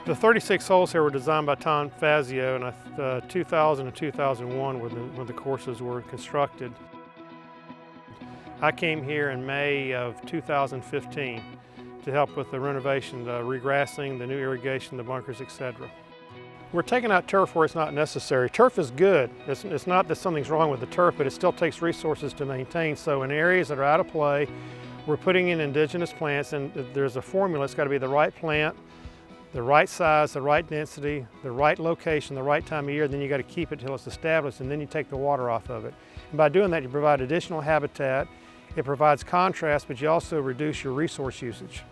The 36 holes here were designed by Tom Fazio, and 2000 and 2001 when the courses were constructed. I came here in May of 2015 to help with the renovation, the regrassing, the new irrigation, the bunkers, etc. We're taking out turf where it's not necessary. Turf is good. It's not that something's wrong with the turf, but it still takes resources to maintain. So in areas that are out of play, we're putting in indigenous plants, and there's a formula. It's got to be the right plant, the right size, the right density, the right location, the right time of year. Then you got to keep it till it's established, and then you take the water off of it. And by doing that, you provide additional habitat. It provides contrast, but you also reduce your resource usage.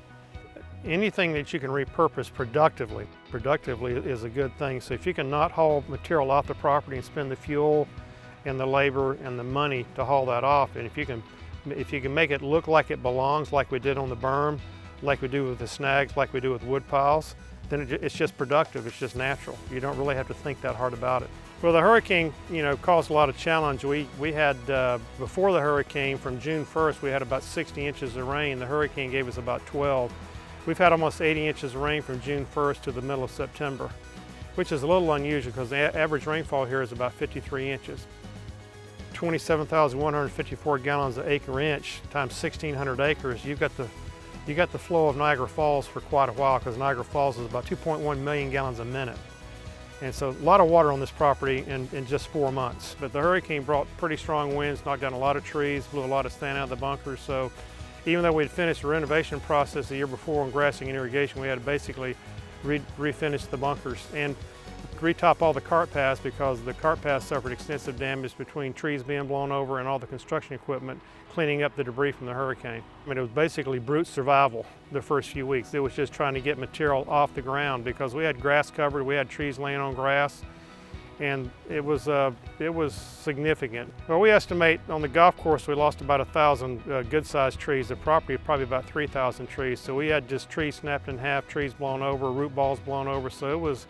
Anything that you can repurpose productively is a good thing. So if you can not haul material off the property and spend the fuel and the labor and the money to haul that off, and if you can make it look like it belongs, like we did on the berm, like we do with the snags, like we do with wood piles, then it's just productive, it's just natural. You don't really have to think that hard about it. Well, the hurricane, caused a lot of challenge. We had, before the hurricane, from June 1st, we had about 60 inches of rain. The hurricane gave us about 12. We've had almost 80 inches of rain from June 1st to the middle of September, which is a little unusual because the average rainfall here is about 53 inches. 27,154 gallons an acre inch times 1,600 acres, you got the flow of Niagara Falls for quite a while, because Niagara Falls is about 2.1 million gallons a minute. And so a lot of water on this property in just 4 months. But the hurricane brought pretty strong winds, knocked down a lot of trees, blew a lot of sand out of the bunkers. So even though we'd finished the renovation process the year before on grassing and irrigation, we had to basically refinish the bunkers and retop all the cart paths, because the cart paths suffered extensive damage between trees being blown over and all the construction equipment cleaning up the debris from the hurricane. I mean, it was basically brute survival the first few weeks. It was just trying to get material off the ground, because we had grass covered, we had trees laying on grass, and it was significant. Well, we estimate on the golf course we lost about 1,000 good-sized trees. The property probably about 3,000 trees. So we had just trees snapped in half, trees blown over, root balls blown over. So it was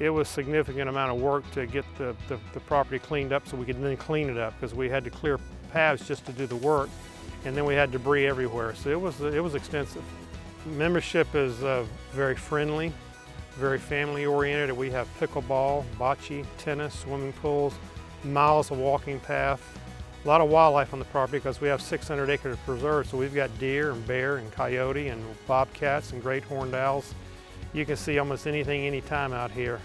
a significant amount of work to get the property cleaned up so we could then clean it up, because we had to clear paths just to do the work, and then we had debris everywhere. So it was extensive. Membership is very friendly, very family oriented. We have pickleball, bocce, tennis, swimming pools, miles of walking path, a lot of wildlife on the property because we have 600 acres of preserve. So we've got deer and bear and coyote and bobcats and great horned owls. You can see almost anything, anytime out here.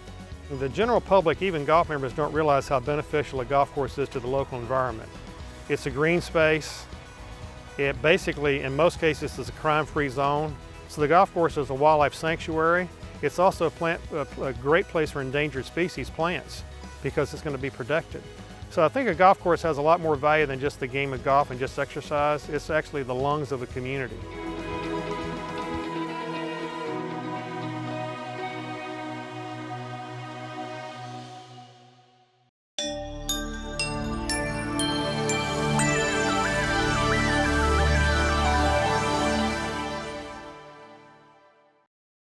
The general public, even golf members, don't realize how beneficial a golf course is to the local environment. It's a green space. It basically, in most cases, is a crime-free zone. So the golf course is a wildlife sanctuary. It's also a great place for endangered species plants, because it's going to be protected. So I think a golf course has a lot more value than just the game of golf and just exercise. It's actually the lungs of a community.